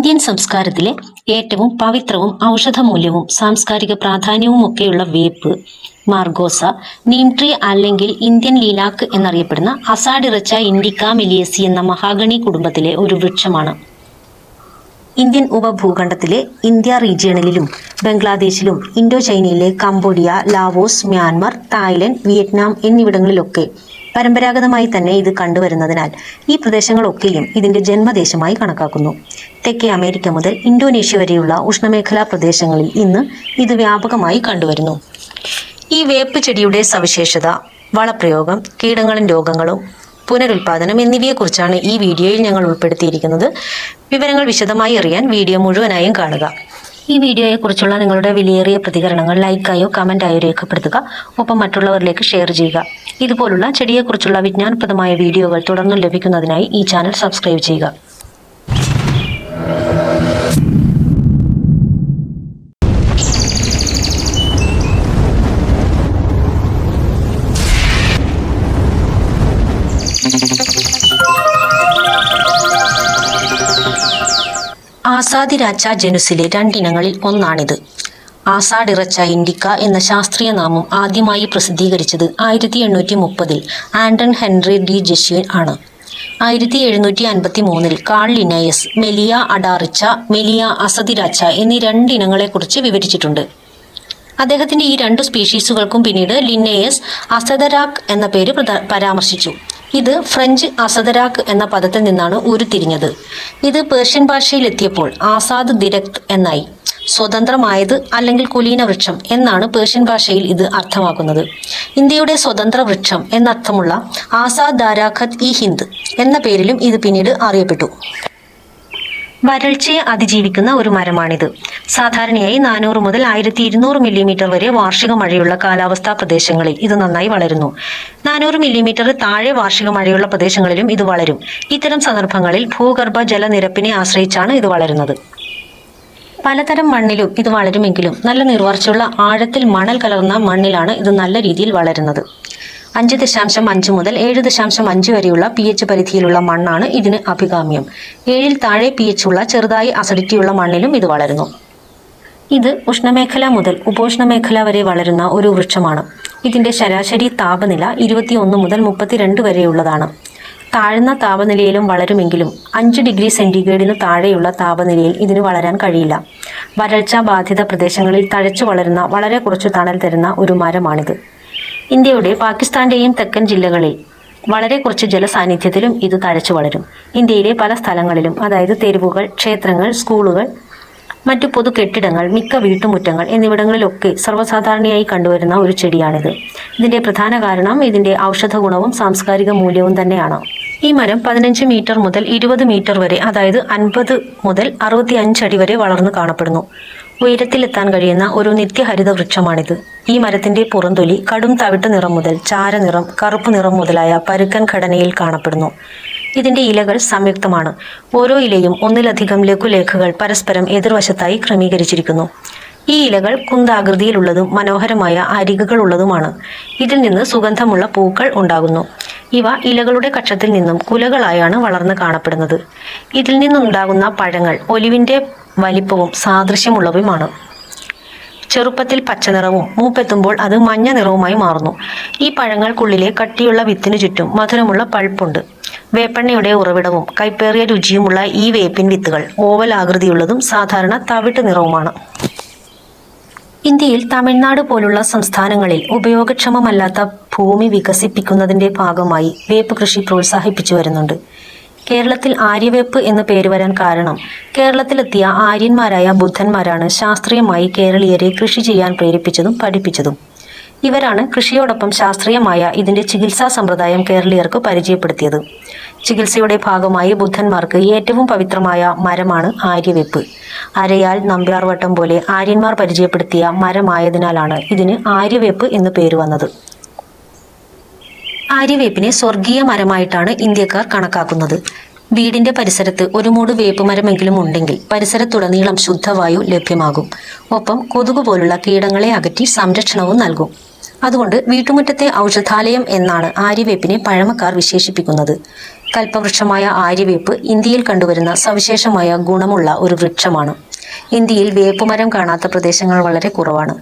Indian സംസ്കാരത്തിലെ ഏറ്റവും പവിത്രവും ഔഷധമൂല്യവും സാംസ്കാരിക പ്രാധാന്യവുമൊക്കെയുള്ള വേപ്പ്, മാർഗോസ, നീം ട്രീ അല്ലെങ്കിൽ ഇന്ത്യൻ ലീലാക്ക് എന്നറിയപ്പെടുന്ന അസാഡിറച്ച ഇൻഡിക്ക മെലിയസി എന്ന മഹാഗണി കുടുംബത്തിലെ ഒരു വൃക്ഷമാണ്. ഇന്ത്യൻ ഉപഭൂഖണ്ഡത്തിലെ ഇന്ത്യ റീജിയണിലും ബംഗ്ലാദേശിലും ഇൻഡോ ചൈനയിലെ Cambodia, Laos, Myanmar, Thailand, Vietnam എന്നിവിടങ്ങളിലൊക്കെ പരമ്പരാഗതമായി തന്നെ ഇത് കണ്ടുവരുന്നതിനാൽ ഈ പ്രദേശങ്ങളൊക്കെയും ഇതിന്റെ ജന്മദേശമായി കണക്കാക്കുന്നു. തെക്കേ അമേരിക്ക മുതൽ ഇന്തോനേഷ്യ വരെയുള്ള ഉഷ്ണമേഖലാ പ്രദേശങ്ങളിൽ ഇന്ന് ഇത് വ്യാപകമായി കണ്ടുവരുന്നു. ഈ വേപ്പ് ചെടിയുടെ സവിശേഷത, വളപ്രയോഗം, കീടങ്ങളും രോഗങ്ങളും, പുനരുൽപാദനം എന്നിവയെക്കുറിച്ചാണ് ഈ വീഡിയോയിൽ ഞങ്ങൾ ഉൾപ്പെടുത്തിയിരിക്കുന്നത്. വിവരങ്ങൾ വിശദമായി അറിയാൻ വീഡിയോ മുഴുവനായും കാണുക. ഈ വീഡിയോയെക്കുറിച്ചുള്ള നിങ്ങളുടെ വിലയേറിയ പ്രതികരണങ്ങൾ ലൈക്കായോ കമൻറ്റായോ രേഖപ്പെടുത്തുക. ഒപ്പം മറ്റുള്ളവരിലേക്ക് ഷെയർ ചെയ്യുക. ഇതുപോലുള്ള ചെടിയെക്കുറിച്ചുള്ള വിജ്ഞാനപ്രദമായ വീഡിയോകൾ തുടർന്നും ലഭിക്കുന്നതിനായി ഈ ചാനൽ സബ്സ്ക്രൈബ് ചെയ്യുക. ആസാദിറാച്ച ജനുസിലെ രണ്ടിനങ്ങളിൽ ഒന്നാണിത്. ആസാഡിറച്ച ഇൻഡിക്ക എന്ന ശാസ്ത്രീയ നാമം ആദ്യമായി പ്രസിദ്ധീകരിച്ചത് 1830 ആൻഡൺ ഹെൻറി ഡി ജെസ്യൂൻ ആണ്. 1753 കാൾ ലിനയസ് മെലിയ അഡാറിച്ച, മെലിയ അസദിറാച്ച എന്നീ രണ്ടിനങ്ങളെക്കുറിച്ച് വിവരിച്ചിട്ടുണ്ട്. അദ്ദേഹത്തിന്റെ ഈ രണ്ടു സ്പീഷീസുകൾക്കും പിന്നീട് ലിന്നേയസ് അസദരാക് എന്ന പേര് പരാമർശിച്ചു. ഇത് ഫ്രഞ്ച് അസദരാക് എന്ന പദത്തിൽ നിന്നാണ് ഉരുത്തിരിഞ്ഞത്. ഇത് പേർഷ്യൻ ഭാഷയിൽ എത്തിയപ്പോൾ ആസാദ് ദിരക്ത് എന്നായി. സ്വതന്ത്രമായത് അല്ലെങ്കിൽ കുലീന വൃക്ഷം എന്നാണ് പേർഷ്യൻ ഭാഷയിൽ ഇത് അർത്ഥമാക്കുന്നത്. ഇന്ത്യയുടെ സ്വതന്ത്ര വൃക്ഷം എന്നർത്ഥമുള്ള ആസാദ് ദാരാഖത്ത് ഇ ഹിന്ദ് എന്ന പേരിലും ഇത് പിന്നീട് അറിയപ്പെട്ടു. വരൾച്ചയെ അതിജീവിക്കുന്ന ഒരു മരമാണിത്. സാധാരണയായി 400 മുതൽ 1200 മില്ലിമീറ്റർ വരെ വാർഷിക മഴയുള്ള കാലാവസ്ഥാ പ്രദേശങ്ങളിൽ ഇത് നന്നായി വളരുന്നു. 400 മില്ലിമീറ്റർ താഴെ വാർഷിക മഴയുള്ള പ്രദേശങ്ങളിലും ഇത് വളരും. ഇത്തരം സന്ദർഭങ്ങളിൽ ഭൂഗർഭ ജലനിരപ്പിനെ ആശ്രയിച്ചാണ് ഇത് വളരുന്നത്. പലതരം മണ്ണിലും ഇത് വളരുമെങ്കിലും നല്ല നീർവാർച്ചയുള്ള ആഴത്തിൽ മണൽ കലർന്ന മണ്ണിലാണ് ഇത് നല്ല രീതിയിൽ വളരുന്നത്. 5.5 മുതൽ 7.5 വരെയുള്ള pH പരിധിയിലുള്ള മണ്ണാണ് ഇതിന് അഭികാമ്യം. 7-ൽ താഴെ pH ഉള്ള ചെറുതായി അസിഡിറ്റിയുള്ള മണ്ണിലും ഇത് വളരുന്നു. ഇത് ഉഷ്ണമേഖല മുതൽ ഉപോഷ്ണമേഖല വരെ വളരുന്ന ഒരു വൃക്ഷമാണ്. ഇതിന്റെ ശരാശരി താപനില 21 മുതൽ 32 വരെയുള്ളതാണ്. താഴ്ന്ന താപനിലയിലും വളരുമെങ്കിലും 5 ഡിഗ്രി സെന്റിഗ്രേഡിന് താഴെയുള്ള താപനിലയിൽ ഇതിന് വളരാൻ കഴിയില്ല. വരൾച്ച ബാധിത പ്രദേശങ്ങളിൽ തഴച്ചു വളരുന്ന വളരെ കുറച്ചു തണൽ തരുന്ന ഒരു മരമാണിത്. ഇന്ത്യയുടെ പാകിസ്ഥാന്റെയും തെക്കൻ ജില്ലകളിൽ വളരെ കുറച്ച് ജലസാന്നിധ്യത്തിലും ഇത് തഴച്ചു വളരും. ഇന്ത്യയിലെ പല സ്ഥലങ്ങളിലും, അതായത് തെരുവുകൾ, ക്ഷേത്രങ്ങൾ, സ്കൂളുകൾ, മറ്റു പൊതു കെട്ടിടങ്ങൾ, മിക്ക വീട്ടുമുറ്റങ്ങൾ എന്നിവിടങ്ങളിലൊക്കെ സർവ്വസാധാരണയായി കണ്ടുവരുന്ന ഒരു ചെടിയാണിത്. ഇതിന്റെ പ്രധാന കാരണം ഇതിന്റെ ഔഷധ ഗുണവും സാംസ്കാരിക മൂല്യവും തന്നെയാണ്. ഈ മരം 15 മീറ്റർ മുതൽ 20 മീറ്റർ വരെ, അതായത് 50 മുതൽ 65 അടി വരെ വളർന്നു കാണപ്പെടുന്നു. ഉയരത്തിലെത്താൻ കഴിയുന്ന ഒരു നിത്യഹരിത വൃക്ഷമാണിത്. ഈ മരത്തിന്റെ പുറംതൊലി കടും തവിട്ട് നിറം മുതൽ ചാരനിറം, കറുപ്പ് നിറം മുതലായ പരുക്കൻ ഘടനയിൽ കാണപ്പെടുന്നു. ഇതിന്റെ ഇലകൾ സംയുക്തമാണ്. ഓരോ ഇലയും ഒന്നിലധികം ലഘുലേഖകൾ പരസ്പരം എതിർവശത്തായി ക്രമീകരിച്ചിരിക്കുന്നു. ഈ ഇലകൾ കുന്താകൃതിയിലുള്ളതും മനോഹരമായ അരികുകളുള്ളതുമാണ്. ഇതിൽ നിന്ന് സുഗന്ധമുള്ള പൂക്കൾ ഉണ്ടാകുന്നു. ഇവ ഇലകളുടെ കക്ഷത്തിൽ നിന്നും കുലകളായാണ് വളർന്നു കാണപ്പെടുന്നത്. ഇതിൽ നിന്നുണ്ടാകുന്ന പഴങ്ങൾ ഒലിവിന്റെ വലിപ്പവും സാദൃശ്യമുള്ളവയുമാണ്. ചെറുപ്പത്തിൽ പച്ചനിറവും മൂപ്പെത്തുമ്പോൾ അത് മഞ്ഞ നിറവുമായി മാറുന്നു. ഈ പഴങ്ങൾക്കുള്ളിലെ കട്ടിയുള്ള വിത്തിനു ചുറ്റും മധുരമുള്ള പൾപ്പുണ്ട്. വേപ്പെണ്ണയുടെ ഉറവിടവും കൈപ്പേറിയ രുചിയുമുള്ള ഈ വേപ്പിൻ വിത്തുകൾ ഓവൽ ആകൃതിയുള്ളതും സാധാരണ തവിട്ട് നിറവുമാണ്. ഇന്ത്യയിൽ തമിഴ്നാട് പോലുള്ള സംസ്ഥാനങ്ങളിൽ ഉപയോഗക്ഷമമല്ലാത്ത ഭൂമി വികസിപ്പിക്കുന്നതിന്റെ ഭാഗമായി വേപ്പ് കൃഷി പ്രോത്സാഹിപ്പിച്ചു വരുന്നുണ്ട്. കേരളത്തിൽ ആര്യവേപ്പ് എന്ന് പേര് വരാൻ കാരണം കേരളത്തിലെത്തിയ ആര്യന്മാരായ ബുദ്ധന്മാരാണ് ശാസ്ത്രീയമായി കേരളീയരെ കൃഷി ചെയ്യാൻ പ്രേരിപ്പിച്ചതും പഠിപ്പിച്ചതും. ഇവരാണ് കൃഷിയോടൊപ്പം ശാസ്ത്രീയമായ ഇതിന്റെ ചികിത്സാ സമ്പ്രദായം കേരളീയർക്ക് പരിചയപ്പെടുത്തിയത്. ചികിത്സയുടെ ഭാഗമായി ബുദ്ധന്മാർക്ക് ഏറ്റവും പവിത്രമായ മരമാണ് ആര്യവേപ്പ്. അരയാൽ, നമ്പ്യാർവട്ടം പോലെ ആര്യന്മാർ പരിചയപ്പെടുത്തിയ മരമായതിനാലാണ് ഇതിന് ആര്യവേപ്പ് എന്ന് പേര് വന്നത്. ആര്യവേപ്പിനെ സ്വർഗീയ മരമായിട്ടാണ് ഇന്ത്യക്കാർ കണക്കാക്കുന്നത്. വീടിന്റെ പരിസരത്ത് ഒരു മൂട് വേപ്പ് മരമെങ്കിലും ഉണ്ടെങ്കിൽ പരിസരത്തുടനീളം ശുദ്ധവായു ലഭ്യമാകും. ഒപ്പം കൊതുക് പോലുള്ള കീടങ്ങളെ അകറ്റി സംരക്ഷണവും നൽകും. അതുകൊണ്ട് വീട്ടുമുറ്റത്തെ ഔഷധാലയം എന്നാണ് ആര്യവേപ്പിനെ പഴമക്കാർ വിശേഷിപ്പിക്കുന്നത്. കൽപ്പവൃക്ഷമായ ആര്യവേപ്പ് ഇന്ത്യയിൽ കണ്ടുവരുന്ന സവിശേഷമായ ഗുണമുള്ള ഒരു വൃക്ഷമാണ്. ഇന്ത്യയിൽ വേപ്പുമരം കാണാത്ത പ്രദേശങ്ങൾ വളരെ കുറവാണ്.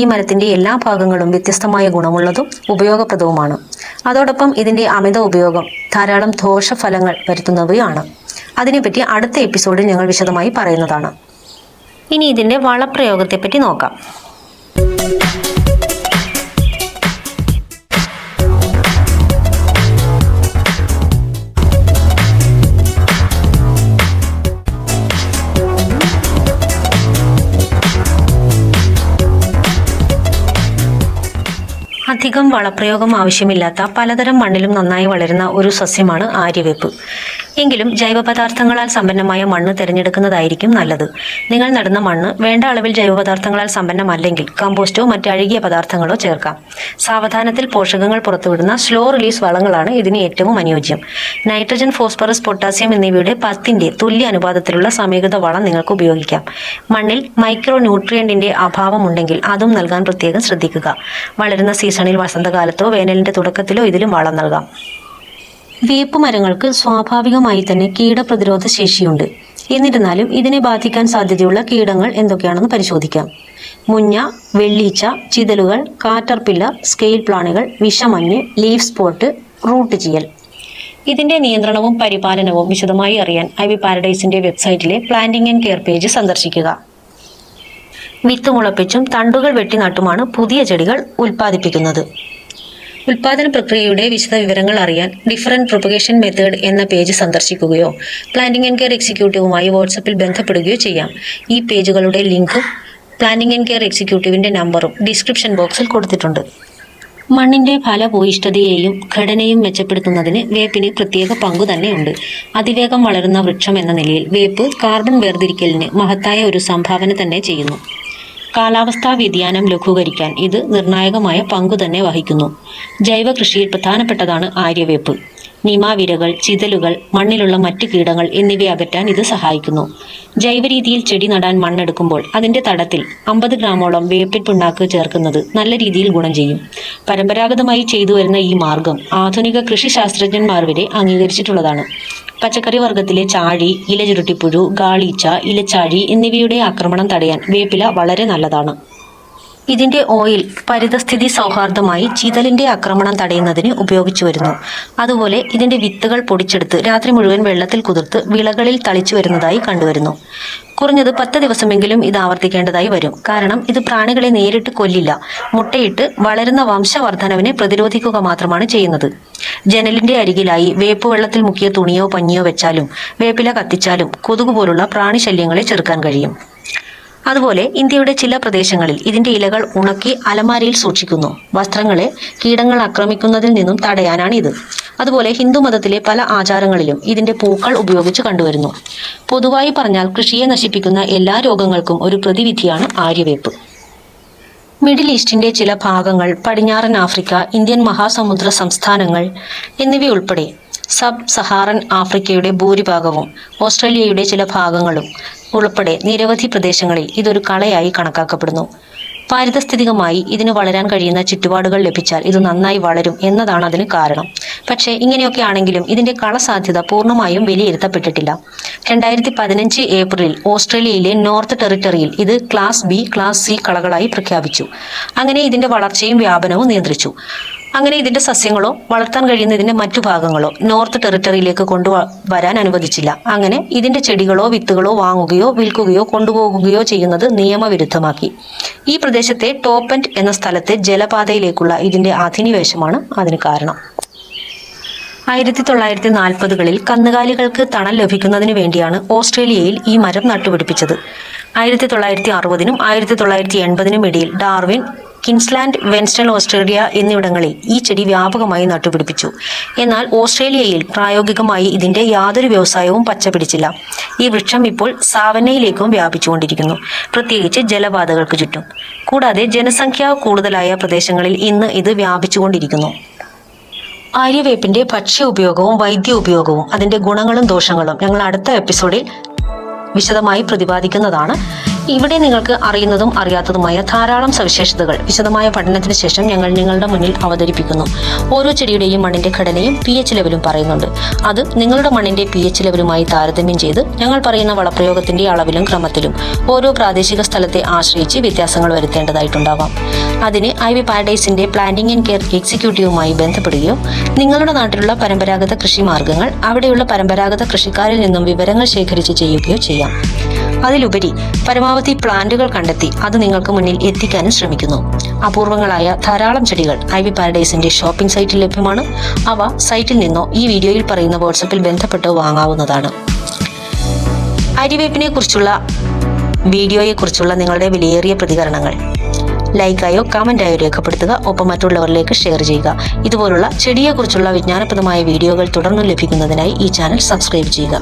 ഈ മരത്തിന്റെ എല്ലാ ഭാഗങ്ങളും വ്യത്യസ്തമായ ഗുണമുള്ളതും ഉപയോഗപ്രദവുമാണ്. അതോടൊപ്പം ഇതിന്റെ അമിത ഉപയോഗം ധാരാളം ദോഷഫലങ്ങൾ വരുത്തുന്നവയാണ്. അതിനെപ്പറ്റി അടുത്ത എപ്പിസോഡിൽ ഞങ്ങൾ വിശദമായി പറയുന്നതാണ്. ഇനി ഇതിന്റെ വളപ്രയോഗത്തെപ്പറ്റി നോക്കാം. അധികം വളപ്രയോഗം ആവശ്യമില്ലാത്ത പലതരം മണ്ണിലും നന്നായി വളരുന്ന ഒരു സസ്യമാണ് ആര്യവേപ്പ്. എങ്കിലും ജൈവ പദാർത്ഥങ്ങളാൽ സമ്പന്നമായ മണ്ണ് തിരഞ്ഞെടുക്കുന്നതായിരിക്കും നല്ലത്. നിങ്ങൾ നടുന്ന മണ്ണ് വേണ്ട അളവിൽ ജൈവ പദാർത്ഥങ്ങളാൽ സമ്പന്നമല്ലെങ്കിൽ കമ്പോസ്റ്റോ മറ്റ് അഴുകിയ പദാർത്ഥങ്ങളോ ചേർക്കാം. സാവധാനത്തിൽ പോഷകങ്ങൾ പുറത്തുവിടുന്ന സ്ലോ റിലീസ് വളങ്ങളാണ് ഇതിന് ഏറ്റവും അനുയോജ്യം. നൈട്രജൻ, ഫോസ്ഫറസ്, പൊട്ടാസ്യം എന്നിവയുടെ 10ന്റെ തുല്യ അനുപാതത്തിലുള്ള സമീകൃത വളം നിങ്ങൾക്ക് ഉപയോഗിക്കാം. മണ്ണിൽ മൈക്രോ ന്യൂട്രിയന്റിന്റെ അഭാവമുണ്ടെങ്കിൽ അതും നൽകാൻ പ്രത്യേകം ശ്രദ്ധിക്കുക. വളരുന്ന സീസണിൽ വസന്തകാലത്തോ വേനലിന്റെ തുടക്കത്തിലോ ഇതിലും വളം നൽകാം. വേപ്പ് മരങ്ങൾക്ക് സ്വാഭാവികമായി തന്നെ കീടപ്രതിരോധ ശേഷിയുണ്ട്. എന്നിരുന്നാലും ഇതിനെ ബാധിക്കാൻ സാധ്യതയുള്ള കീടങ്ങൾ എന്തൊക്കെയാണെന്ന് പരിശോധിക്കാം. മുഞ്ഞ, വെള്ളീച്ച, ചിതലുകൾ, കാറ്റർപില്ലർ, സ്കെയിൽ പ്രാണികൾ, വിഷമഞ്ഞ്, ലീഫ് സ്പോട്ട്, റൂട്ട് ചീയൽ. ഇതിന്റെ നിയന്ത്രണവും പരിപാലനവും വിശദമായി അറിയാൻ ഐവി പാരഡൈസിന്റെ വെബ്സൈറ്റിലെ പ്ലാന്റിംഗ് ആൻഡ് കെയർ പേജ് സന്ദർശിക്കുക. വിത്ത് മുളപ്പിച്ചും തണ്ടുകൾ വെട്ടി നട്ടുമാണ് പുതിയ ചെടികൾ ഉൽപ്പാദിപ്പിക്കുന്നത്. ഉൽപാദന പ്രക്രിയയുടെ വിശദ വിവരങ്ങൾ അറിയാൻ ഡിഫറൻറ്റ് പ്രൊപ്പഗേഷൻ മെത്തേഡ് എന്ന പേജ് സന്ദർശിക്കുകയോ പ്ലാന്റിംഗ് ആൻഡ് കെയർ എക്സിക്യൂട്ടീവുമായി വാട്സപ്പിൽ ബന്ധപ്പെടുകയോ ചെയ്യാം. ഈ പേജുകളുടെ ലിങ്കും പ്ലാന്റിംഗ് ആൻഡ് കെയർ എക്സിക്യൂട്ടീവിന്റെ നമ്പറും ഡിസ്ക്രിപ്ഷൻ ബോക്സിൽ കൊടുത്തിട്ടുണ്ട്. മണ്ണിന്റെ ഫലഭൂയിഷ്ഠതയെയും ഘടനയും മെച്ചപ്പെടുത്തുന്നതിന് വേപ്പിന് പ്രത്യേക പങ്കു തന്നെയുണ്ട്. അതിവേഗം വളരുന്ന വൃക്ഷം എന്ന നിലയിൽ വേപ്പ് കാർബൺ വേർതിരിക്കലിന് മഹത്തായ ഒരു സംഭാവന തന്നെ ചെയ്യുന്നു. കാലാവസ്ഥാ വ്യതിയാനം ലഘൂകരിക്കാൻ ഇത് നിർണായകമായ പങ്കു തന്നെ വഹിക്കുന്നു. ജൈവ കൃഷിയിൽ പ്രധാനപ്പെട്ടതാണ് ആര്യവേപ്പ്. നിമാവിരകൾ, ചിതലുകൾ, മണ്ണിലുള്ള മറ്റ് കീടങ്ങൾ എന്നിവയെ അകറ്റാൻ ഇത് സഹായിക്കുന്നു. ജൈവരീതിയിൽ ചെടി നടാൻ മണ്ണെടുക്കുമ്പോൾ അതിന്റെ തടത്തിൽ 50 ഗ്രാമോളം വേപ്പിൻ പിണ്ണാക്ക് ചേർക്കുന്നത് നല്ല രീതിയിൽ ഗുണം ചെയ്യും. പരമ്പരാഗതമായി ചെയ്തു വരുന്ന ഈ മാർഗം ആധുനിക കൃഷി ശാസ്ത്രജ്ഞന്മാർ വരെ അംഗീകരിച്ചിട്ടുള്ളതാണ്. പച്ചക്കറി വർഗത്തിലെ ചാഴി, ഇലചുരുട്ടിപ്പുഴു, ഗാളീച്ച, ഇലച്ചാഴി എന്നിവയുടെ ആക്രമണം തടയാൻ വേപ്പില വളരെ നല്ലതാണ്. ഇതിന്റെ ഓയിൽ പരിതസ്ഥിതി സൗഹാർദ്ദമായി ചിതലിന്റെ ആക്രമണം തടയുന്നതിന് ഉപയോഗിച്ചു വരുന്നു. അതുപോലെ ഇതിന്റെ വിത്തുകൾ പൊടിച്ചെടുത്ത് രാത്രി മുഴുവൻ വെള്ളത്തിൽ കുതിർത്ത് വിളകളിൽ തളിച്ചു വരുന്നതായി കണ്ടുവരുന്നു. കുറഞ്ഞത് 10 ദിവസമെങ്കിലും ഇത് ആവർത്തിക്കേണ്ടതായി വരും. കാരണം ഇത് പ്രാണികളെ നേരിട്ട് കൊല്ലില്ല. മുട്ടയിട്ട് വളരുന്ന വംശവർദ്ധനവിനെ പ്രതിരോധിക്കുക മാത്രമാണ് ചെയ്യുന്നത്. ജനലിന്റെ അരികിലായി വേപ്പ് വെള്ളത്തിൽ മുക്കിയ തുണിയോ പഞ്ഞിയോ വെച്ചാലും വേപ്പില കത്തിച്ചാലും കൊതുക് പോലുള്ള പ്രാണിശല്യങ്ങളെ ചെറുക്കാൻ കഴിയും. അതുപോലെ ഇന്ത്യയുടെ ചില പ്രദേശങ്ങളിൽ ഇതിന്റെ ഇലകൾ ഉണക്കി അലമാരയിൽ സൂക്ഷിക്കുന്നു. വസ്ത്രങ്ങളെ കീടങ്ങൾ ആക്രമിക്കുന്നതിൽ നിന്നും തടയാനാണ് ഇത്. അതുപോലെ ഹിന്ദുമതത്തിലെ പല ആചാരങ്ങളിലും ഇതിന്റെ പൂക്കൾ ഉപയോഗിച്ച് കണ്ടുവരുന്നു. പൊതുവായി പറഞ്ഞാൽ കൃഷിയെ നശിപ്പിക്കുന്ന എല്ലാ രോഗങ്ങൾക്കും ഒരു പ്രതിവിധിയാണ് ആര്യവേപ്പ്. മിഡിൽ ഈസ്റ്റിന്റെ ചില ഭാഗങ്ങൾ, പടിഞ്ഞാറൻ ആഫ്രിക്ക, ഇന്ത്യൻ മഹാസമുദ്ര സംസ്ഥാനങ്ങൾ എന്നിവയുൾപ്പെടെ സബ് സഹാറൻ ആഫ്രിക്കയുടെ ഭൂരിഭാഗവും ഓസ്ട്രേലിയയുടെ ചില ഭാഗങ്ങളും ഉൾപ്പെടെ നിരവധി പ്രദേശങ്ങളിൽ ഇതൊരു കളയായി കണക്കാക്കപ്പെടുന്നു. പാരിതസ്ഥിതികമായി ഇതിന് വളരാൻ കഴിയുന്ന ചുറ്റുപാടുകൾ ലഭിച്ചാൽ ഇത് നന്നായി വളരും എന്നതാണ് അതിന് കാരണം. പക്ഷേ ഇങ്ങനെയൊക്കെ ആണെങ്കിലും ഇതിന്റെ കളസാധ്യത പൂർണ്ണമായും വിലയിരുത്തപ്പെട്ടിട്ടില്ല. 2015 ഏപ്രിലിൽ ഓസ്ട്രേലിയയിലെ നോർത്ത് ടെറിട്ടറിയിൽ ഇത് ക്ലാസ് ബി, ക്ലാസ് സി കളകളായി പ്രഖ്യാപിച്ചു. അങ്ങനെ ഇതിന്റെ വളർച്ചയും വ്യാപനവും നിയന്ത്രിച്ചു. അങ്ങനെ ഇതിന്റെ സസ്യങ്ങളോ വളർത്താൻ കഴിയുന്ന ഇതിന്റെ മറ്റു ഭാഗങ്ങളോ നോർത്ത് ടെറിട്ടറിയിലേക്ക് കൊണ്ടുവരാൻ അനുവദിച്ചില്ല. അങ്ങനെ ഇതിന്റെ ചെടികളോ വിത്തുകളോ വാങ്ങുകയോ വിൽക്കുകയോ കൊണ്ടുപോകുകയോ ചെയ്യുന്നത് നിയമവിരുദ്ധമാക്കി. ഈ പ്രദേശത്തെ ടോപ്പൻറ്റ് എന്ന സ്ഥലത്തെ ജലപാതയിലേക്കുള്ള ഇതിന്റെ അധിനിവേശമാണ് അതിന് കാരണം. 1940കളിൽ കന്നുകാലികൾക്ക് തണൽ ലഭിക്കുന്നതിന് വേണ്ടിയാണ് ഓസ്ട്രേലിയയിൽ ഈ മരം നട്ടുപിടിപ്പിച്ചത്. 1960നും 1980നും ഇടയിൽ ഡാർവിൻ, കിൻസ്ലാൻഡ്, വെൻസ്റ്റൺ ഓസ്ട്രേലിയ എന്നിവിടങ്ങളിൽ ഈ ചെടി വ്യാപകമായി നട്ടുപിടിപ്പിച്ചു. എന്നാൽ ഓസ്ട്രേലിയയിൽ പ്രായോഗികമായി ഇതിന്റെ യാതൊരു വ്യവസായവും പച്ചപിടിച്ചില്ല. ഈ വൃക്ഷം ഇപ്പോൾ സാവന്നയിലേക്കും വ്യാപിച്ചുകൊണ്ടിരിക്കുന്നു, പ്രത്യേകിച്ച് ജലപാതകൾക്ക് ചുറ്റും. കൂടാതെ ജനസംഖ്യ കൂടുതലായ പ്രദേശങ്ങളിൽ ഇന്ന് ഇത് വ്യാപിച്ചുകൊണ്ടിരിക്കുന്നു. ആര്യവേപ്പിന്റെ ഭക്ഷ്യ ഉപയോഗവും വൈദ്യ ഉപയോഗവും അതിന്റെ ഗുണങ്ങളും ദോഷങ്ങളും ഞങ്ങൾ അടുത്ത എപ്പിസോഡിൽ വിശദമായി പ്രതിപാദിക്കുന്നതാണ്. ഇവിടെ നിങ്ങൾക്ക് അറിയുന്നതും അറിയാത്തതുമായ ധാരാളം സവിശേഷതകൾ വിശദമായ പഠനത്തിന് ശേഷം ഞങ്ങൾ നിങ്ങളുടെ മുന്നിൽ അവതരിപ്പിക്കുന്നു. ഓരോ ചെടിയുടെയും മണ്ണിന്റെ ഘടനയും pH ലെവലും പറയുന്നുണ്ട്. അത് നിങ്ങളുടെ മണ്ണിന്റെ pH ലെവലുമായി താരതമ്യം ചെയ്ത് ഞങ്ങൾ പറയുന്ന വളപ്രയോഗത്തിന്റെ അളവിലും ക്രമത്തിലും ഓരോ പ്രാദേശിക സ്ഥലത്തെ ആശ്രയിച്ച് വ്യത്യാസങ്ങൾ വരുത്തേണ്ടതായിട്ടുണ്ടാവാം. അതിന് ഐവി പാരഡൈസിന്റെ പ്ലാന്റിംഗ് ആൻഡ് കെയർ എക്സിക്യൂട്ടീവുമായി ബന്ധപ്പെടുകയോ നിങ്ങളുടെ നാട്ടിലുള്ള പരമ്പരാഗത കൃഷി മാർഗങ്ങൾ അവിടെയുള്ള പരമ്പരാഗത കൃഷിക്കാരിൽ നിന്നും വിവരങ്ങൾ ശേഖരിച്ച് ചെയ്യുകയോ ചെയ്യാം. അതിലുപരി പരമാവധി പ്ലാന്റുകൾ കണ്ടെത്തി അത് നിങ്ങൾക്ക് മുന്നിൽ എത്തിക്കാനും ശ്രമിക്കുന്നു. അപൂർവങ്ങളായ ധാരാളം ചെടികൾ ഐവി പാരഡൈസിന്റെ ഷോപ്പിംഗ് സൈറ്റിൽ ലഭ്യമാണ്. അവ സൈറ്റിൽ നിന്നോ ഈ വീഡിയോയിൽ പറയുന്ന വാട്സപ്പിൽ ബന്ധപ്പെട്ടോ വാങ്ങാവുന്നതാണ്. അരിവേപ്പിനെ കുറിച്ചുള്ള വീഡിയോയെക്കുറിച്ചുള്ള നിങ്ങളുടെ വിലയേറിയ പ്രതികരണങ്ങൾ ലൈക്കായോ കമന്റായോ രേഖപ്പെടുത്തുക. ഒപ്പം മറ്റുള്ളവരിലേക്ക് ഷെയർ ചെയ്യുക. ഇതുപോലുള്ള ചെടിയെക്കുറിച്ചുള്ള വിജ്ഞാനപ്രദമായ വീഡിയോകൾ തുടർന്നും ലഭിക്കുന്നതിനായി ഈ ചാനൽ സബ്സ്ക്രൈബ് ചെയ്യുക.